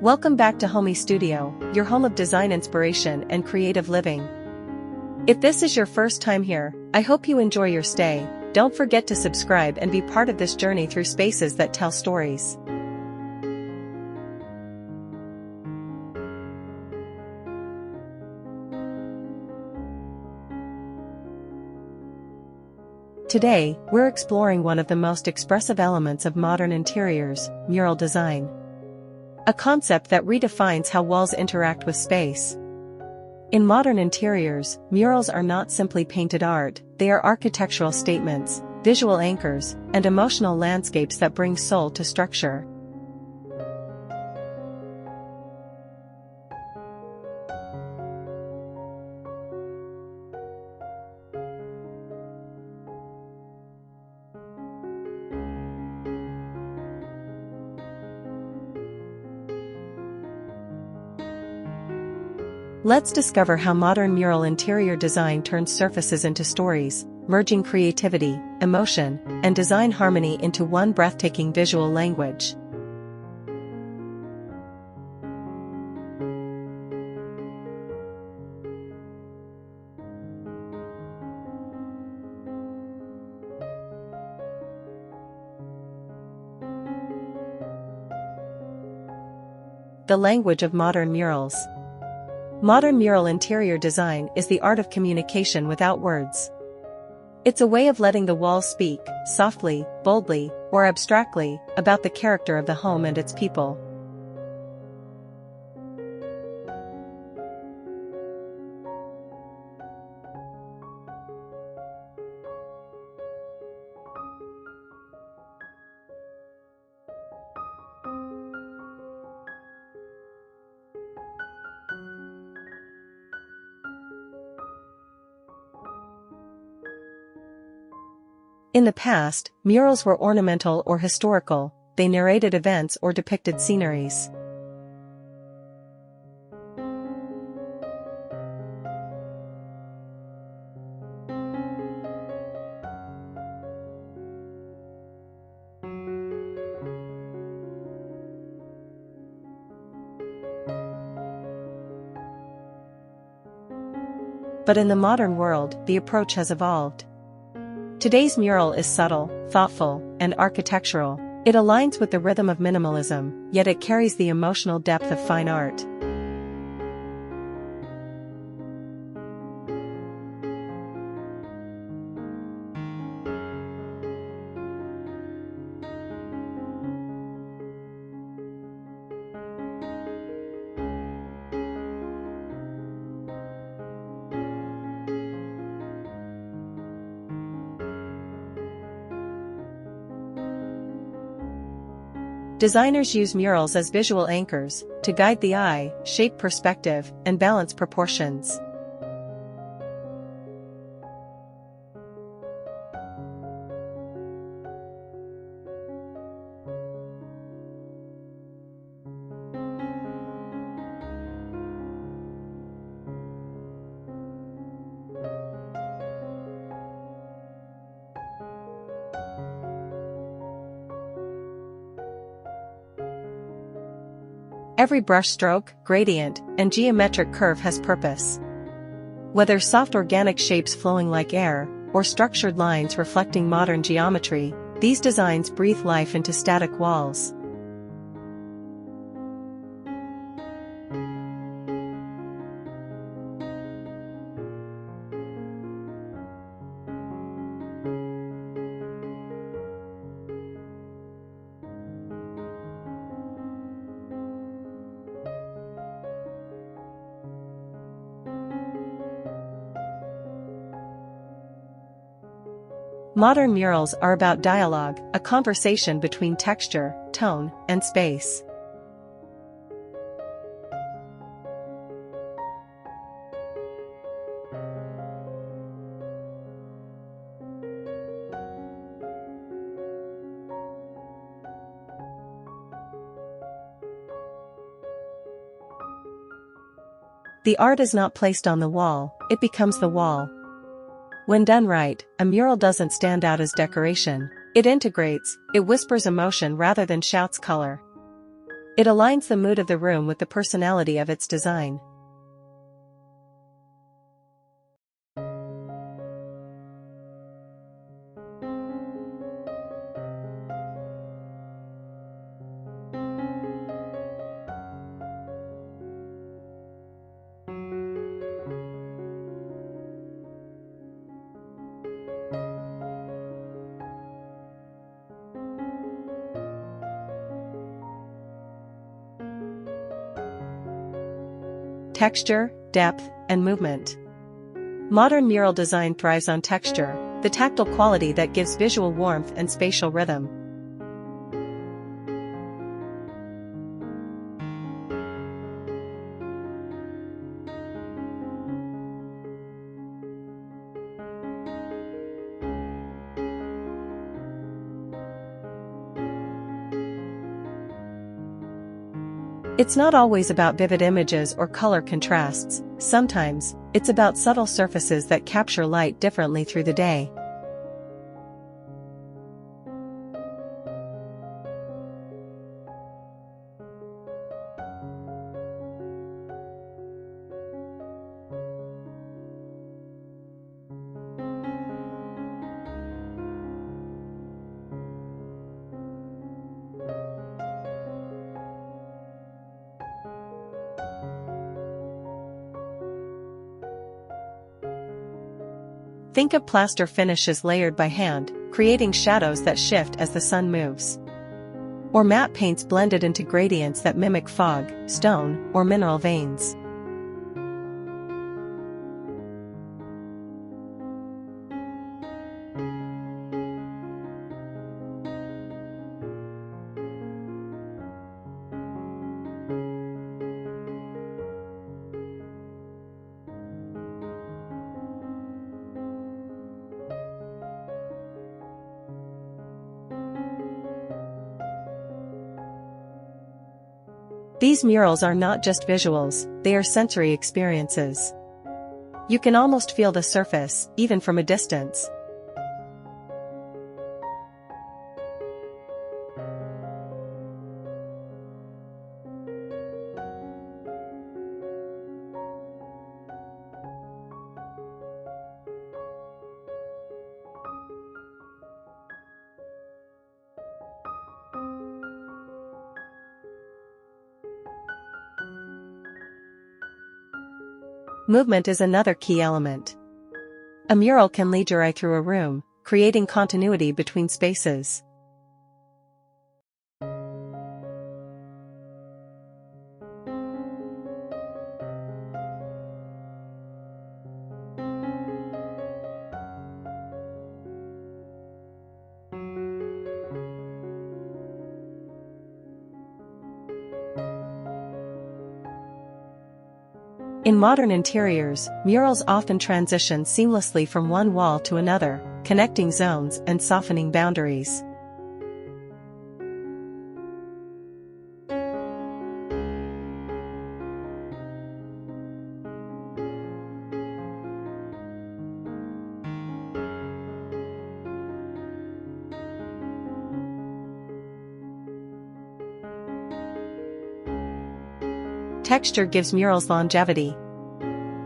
Welcome back to Homey Studio, your home of design inspiration and creative living. If this is your first time here, I hope you enjoy your stay. Don't forget to subscribe and be part of this journey through spaces that tell stories. Today, we're exploring one of the most expressive elements of modern interiors, mural design. A concept that redefines how walls interact with space. In modern interiors, murals are not simply painted art, they are architectural statements, visual anchors, and emotional landscapes that bring soul to structure. Let's discover how modern mural interior design turns surfaces into stories, merging creativity, emotion, and design harmony into one breathtaking visual language. The language of modern murals. Modern mural interior design is the art of communication without words. It's a way of letting the walls speak, softly, boldly, or abstractly, about the character of the home and its people. In the past, murals were ornamental or historical, they narrated events or depicted sceneries. But in the modern world, the approach has evolved. Today's mural is subtle, thoughtful, and architectural. It aligns with the rhythm of minimalism, yet it carries the emotional depth of fine art. Designers use murals as visual anchors, to guide the eye, shape perspective, and balance proportions. Every brushstroke, gradient, and geometric curve has purpose. Whether soft organic shapes flowing like air, or structured lines reflecting modern geometry, these designs breathe life into static walls. Modern murals are about dialogue, a conversation between texture, tone, and space. The art is not placed on the wall, it becomes the wall. When done right, a mural doesn't stand out as decoration. It integrates, it whispers emotion rather than shouts color. It aligns the mood of the room with the personality of its design. Texture, depth, and movement. Modern mural design thrives on texture, the tactile quality that gives visual warmth and spatial rhythm. It's not always about vivid images or color contrasts. Sometimes, it's about subtle surfaces that capture light differently through the day. Think of plaster finishes layered by hand, creating shadows that shift as the sun moves. Or matte paints blended into gradients that mimic fog, stone, or mineral veins. These murals are not just visuals, they are sensory experiences. You can almost feel the surface, even from a distance. Movement is another key element. A mural can lead your eye through a room, creating continuity between spaces. In modern interiors, murals often transition seamlessly from one wall to another, connecting zones and softening boundaries. Texture gives murals longevity.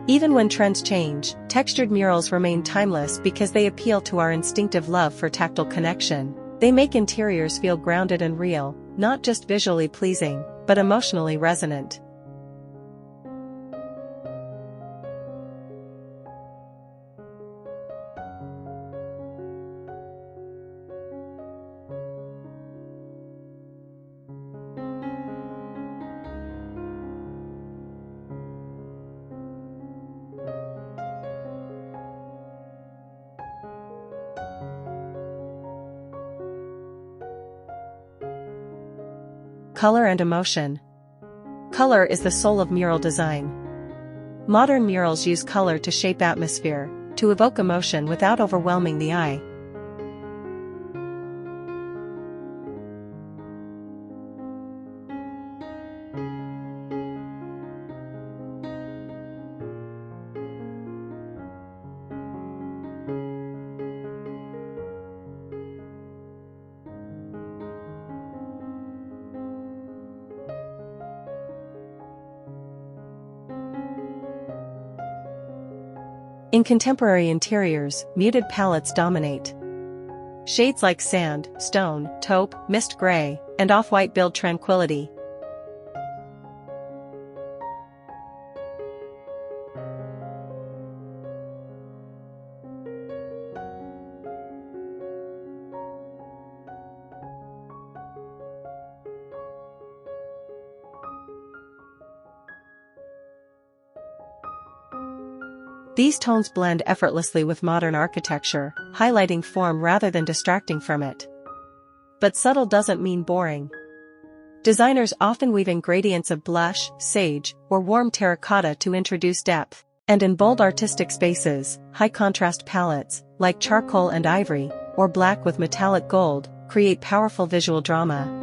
Even when trends change, textured murals remain timeless because they appeal to our instinctive love for tactile connection. They make interiors feel grounded and real, not just visually pleasing, but emotionally resonant. Color and emotion. Color is the soul of mural design. Modern murals use color to shape atmosphere, to evoke emotion without overwhelming the eye. In contemporary interiors, muted palettes dominate. Shades like sand, stone, taupe, mist gray, and off-white build tranquility. These tones blend effortlessly with modern architecture, highlighting form rather than distracting from it. But subtle doesn't mean boring. Designers often weave in gradients of blush, sage, or warm terracotta to introduce depth. And in bold artistic spaces, high-contrast palettes, like charcoal and ivory, or black with metallic gold, create powerful visual drama.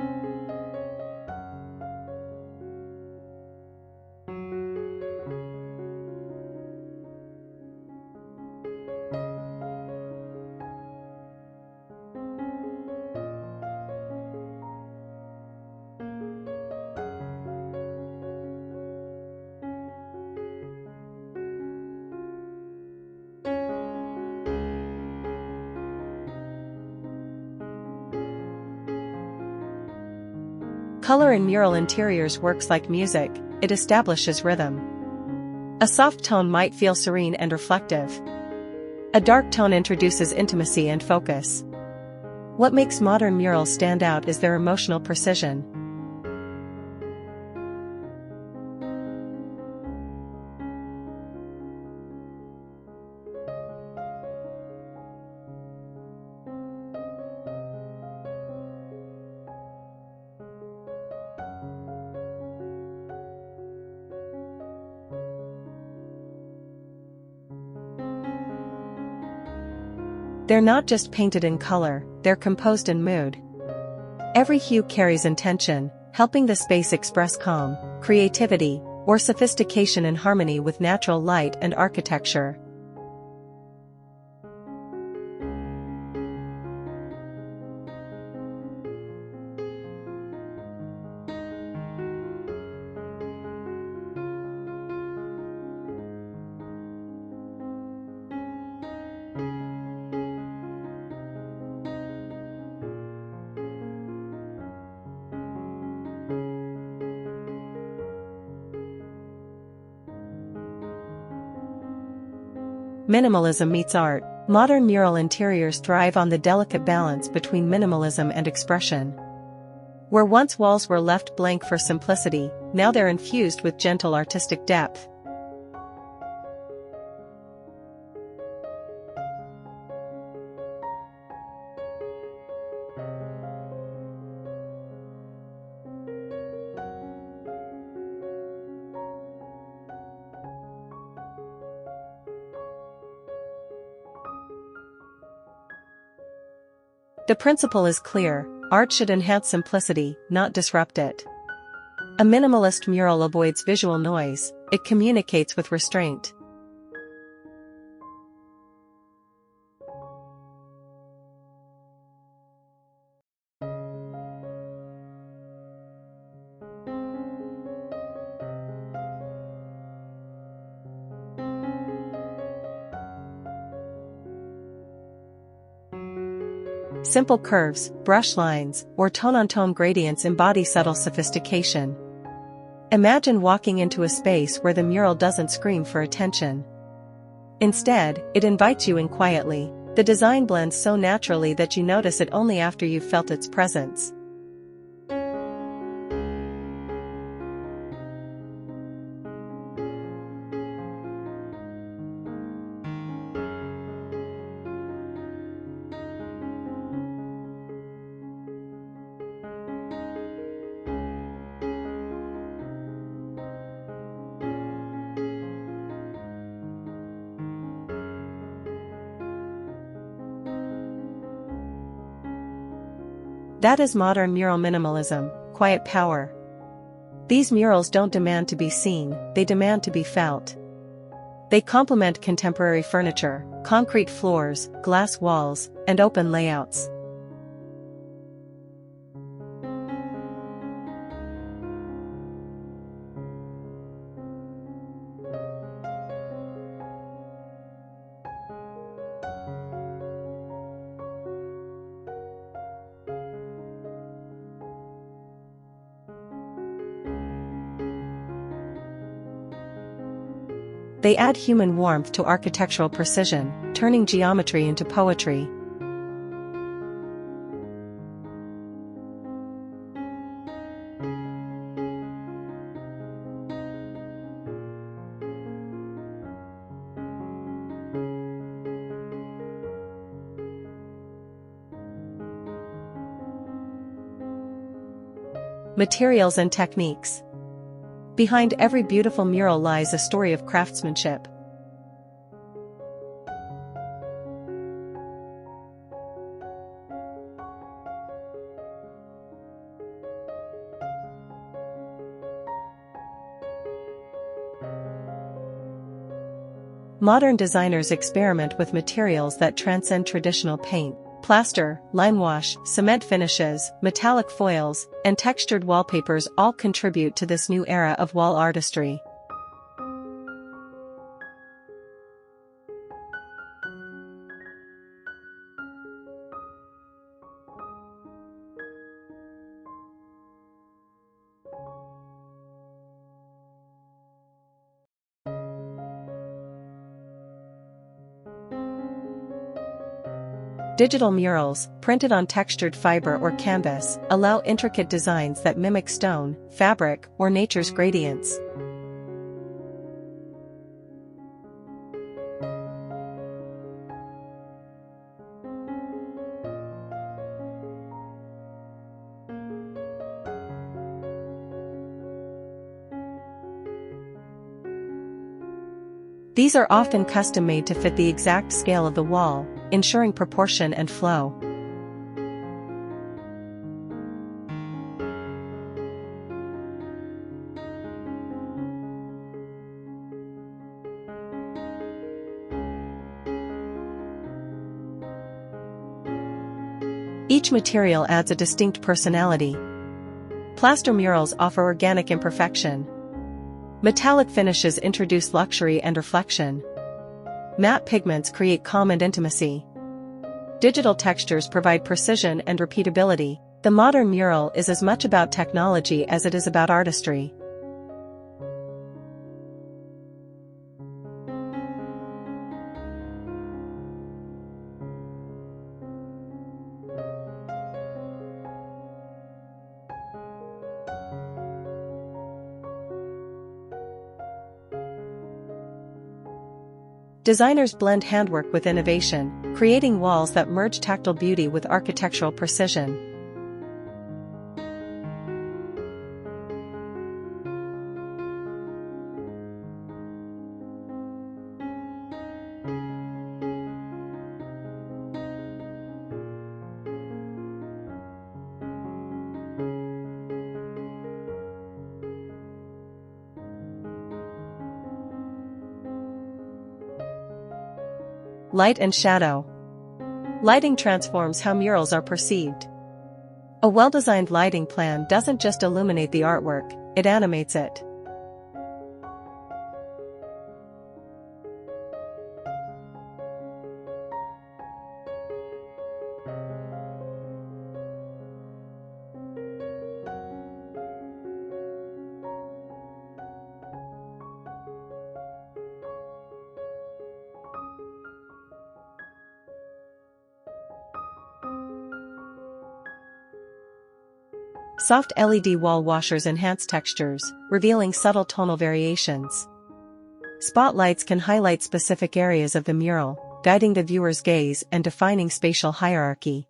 Color in mural interiors works like music, it establishes rhythm. A soft tone might feel serene and reflective. A dark tone introduces intimacy and focus. What makes modern murals stand out is their emotional precision. They're not just painted in color, they're composed in mood. Every hue carries intention, helping the space express calm, creativity, or sophistication in harmony with natural light and architecture. Minimalism meets art. Modern mural interiors thrive on the delicate balance between minimalism and expression. Where once walls were left blank for simplicity, now they're infused with gentle artistic depth. The principle is clear: art should enhance simplicity, not disrupt it. A minimalist mural avoids visual noise, it communicates with restraint. Simple curves, brush lines, or tone-on-tone gradients embody subtle sophistication. Imagine walking into a space where the mural doesn't scream for attention. Instead, it invites you in quietly. The design blends so naturally that you notice it only after you've felt its presence. That is modern mural minimalism, quiet power. These murals don't demand to be seen, they demand to be felt. They complement contemporary furniture, concrete floors, glass walls, and open layouts. They add human warmth to architectural precision, turning geometry into poetry. Materials and techniques. Behind every beautiful mural lies a story of craftsmanship. Modern designers experiment with materials that transcend traditional paint. Plaster, lime wash, cement finishes, metallic foils, and textured wallpapers all contribute to this new era of wall artistry. Digital murals, printed on textured fiber or canvas, allow intricate designs that mimic stone, fabric, or nature's gradients. These are often custom-made to fit the exact scale of the wall, ensuring proportion and flow. Each material adds a distinct personality. Plaster murals offer organic imperfection. Metallic finishes introduce luxury and reflection. Matte pigments create calm and intimacy. Digital textures provide precision and repeatability. The modern mural is as much about technology as it is about artistry. Designers blend handwork with innovation, creating walls that merge tactile beauty with architectural precision. Light and shadow. Lighting transforms how murals are perceived. A well-designed lighting plan doesn't just illuminate the artwork, it animates it. Soft LED wall washers enhance textures, revealing subtle tonal variations. Spotlights can highlight specific areas of the mural, guiding the viewer's gaze and defining spatial hierarchy.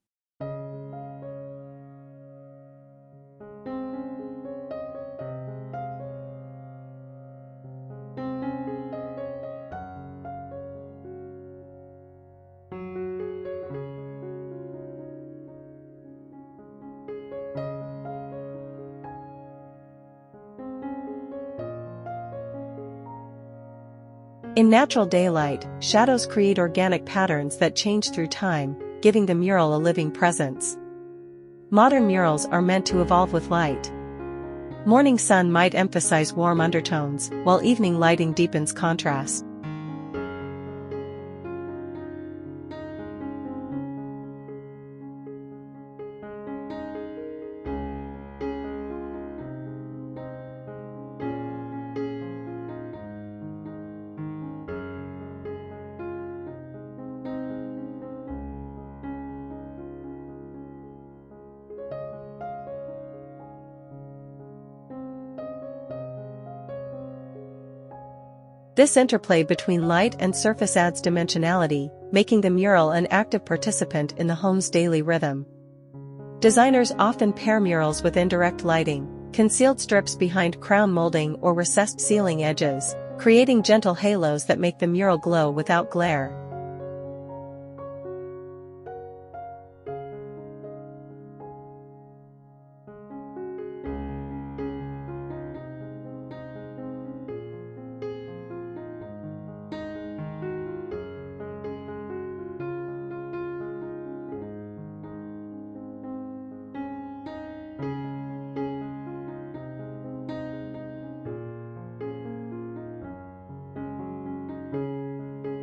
In natural daylight, shadows create organic patterns that change through time, giving the mural a living presence. Modern murals are meant to evolve with light. Morning sun might emphasize warm undertones, while evening lighting deepens contrast. This interplay between light and surface adds dimensionality, making the mural an active participant in the home's daily rhythm. Designers often pair murals with indirect lighting, concealed strips behind crown molding or recessed ceiling edges, creating gentle halos that make the mural glow without glare.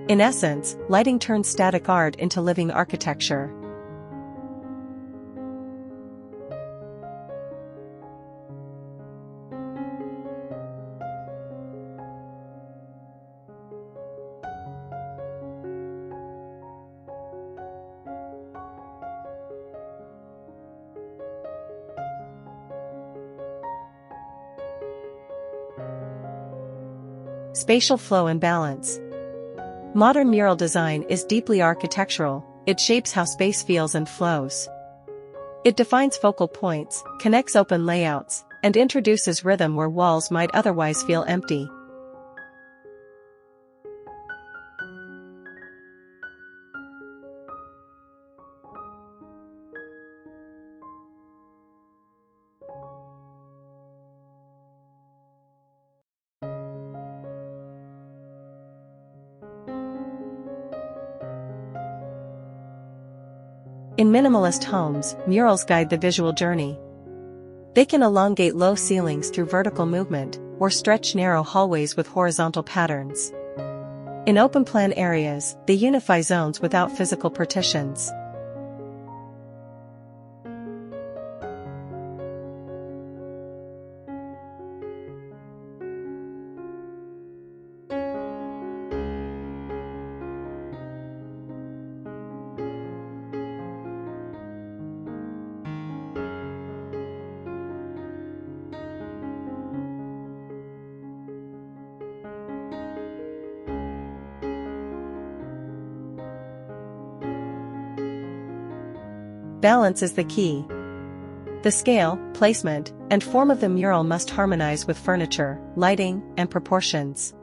In essence, lighting turns static art into living architecture. Spatial flow and balance. Modern mural design is deeply architectural. It shapes how space feels and flows. It defines focal points, connects open layouts, and introduces rhythm where walls might otherwise feel empty. In minimalist homes, murals guide the visual journey. They can elongate low ceilings through vertical movement, or stretch narrow hallways with horizontal patterns. In open-plan areas, they unify zones without physical partitions. Balance is the key. The scale, placement, and form of the mural must harmonize with furniture, lighting, and proportions.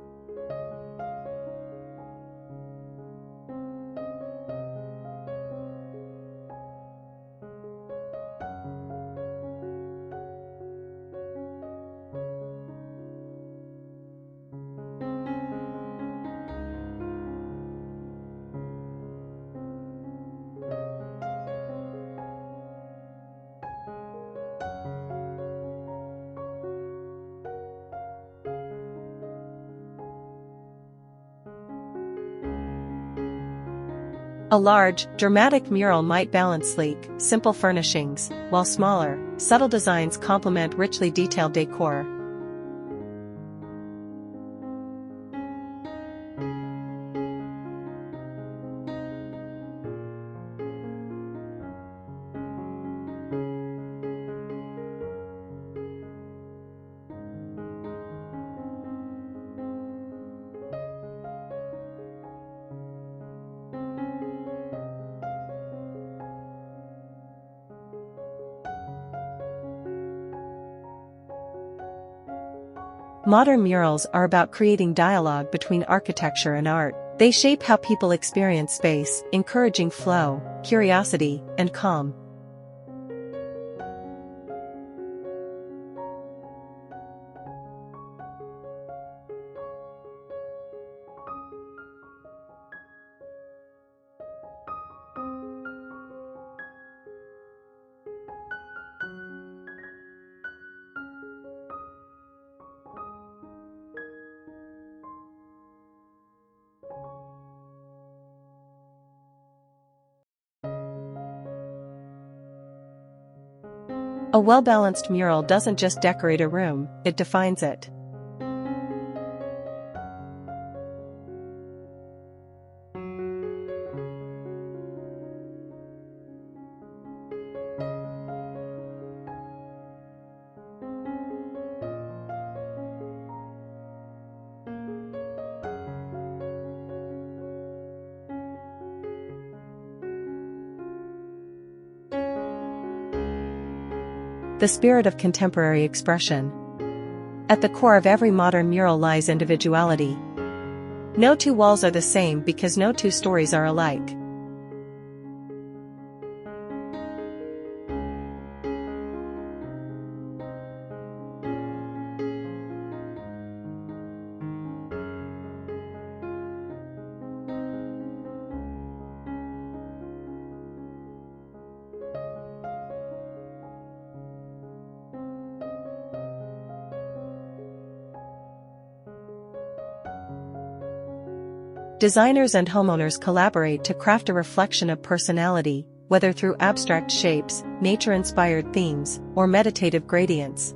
A large, dramatic mural might balance sleek, simple furnishings, while smaller, subtle designs complement richly detailed decor. Modern murals are about creating dialogue between architecture and art. They shape how people experience space, encouraging flow, curiosity, and calm. A well-balanced mural doesn't just decorate a room, it defines it. the spirit of contemporary expression. At the core of every modern mural lies individuality. No two walls are the same because no two stories are alike. Designers and homeowners collaborate to craft a reflection of personality, whether through abstract shapes, nature-inspired themes, or meditative gradients.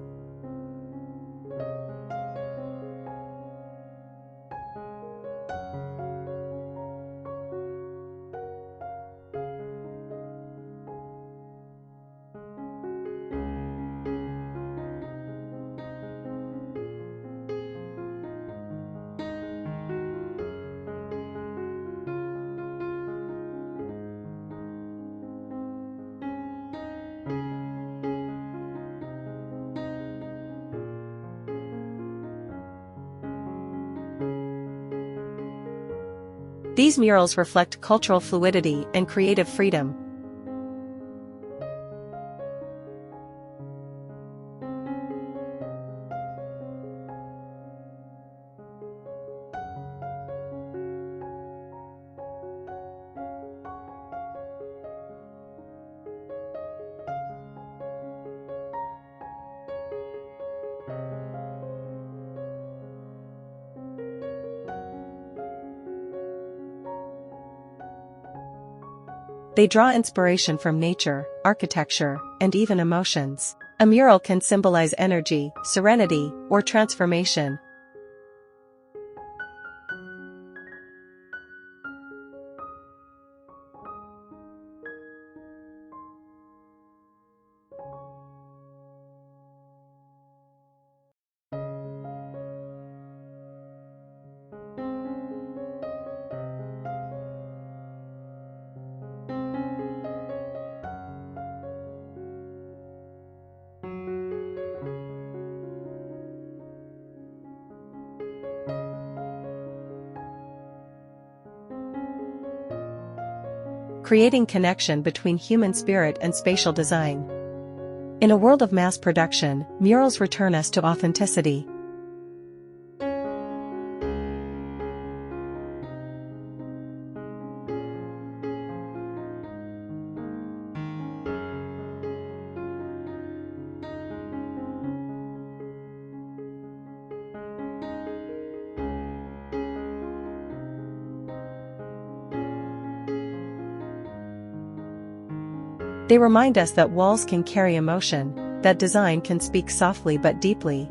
These murals reflect cultural fluidity and creative freedom. They draw inspiration from nature, architecture, and even emotions. A mural can symbolize energy, serenity, or transformation. Creating connection between human spirit and spatial design. In a world of mass production, murals return us to authenticity. They remind us that walls can carry emotion, that design can speak softly but deeply.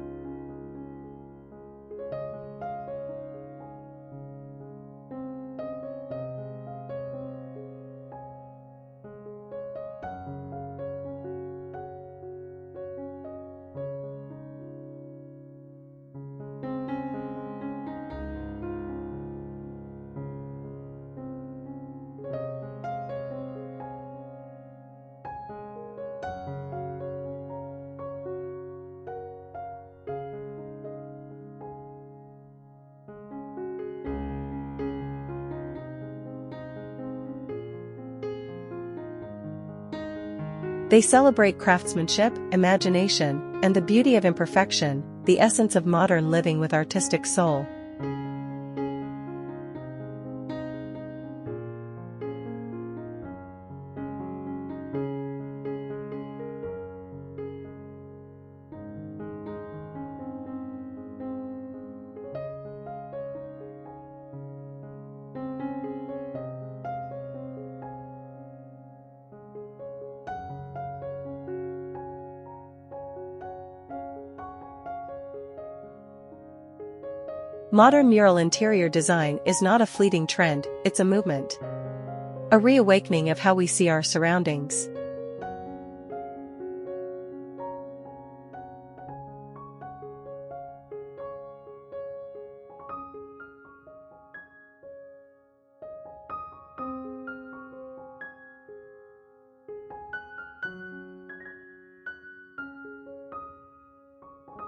They celebrate craftsmanship, imagination, and the beauty of imperfection, the essence of modern living with artistic soul. Modern mural interior design is not a fleeting trend, it's a movement. A reawakening of how we see our surroundings.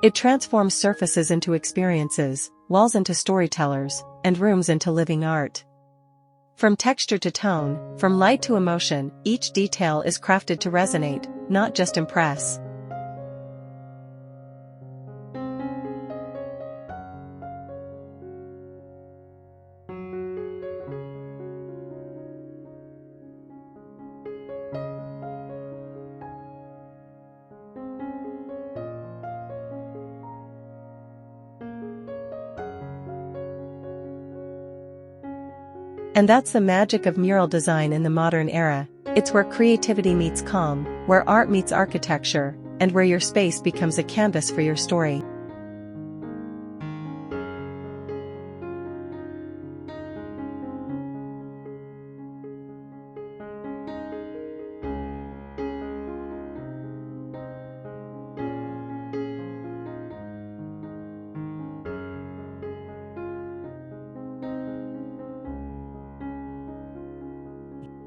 It transforms surfaces into experiences, walls into storytellers, and rooms into living art. From texture to tone, from light to emotion, each detail is crafted to resonate, not just impress. And that's the magic of mural design in the modern era. It's where creativity meets calm, where art meets architecture, and where your space becomes a canvas for your story.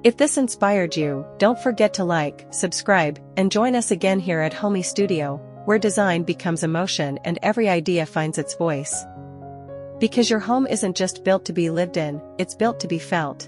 If this inspired you, don't forget to like, subscribe, and join us again here at Homey Studio, where design becomes emotion and every idea finds its voice. Because your home isn't just built to be lived in, it's built to be felt.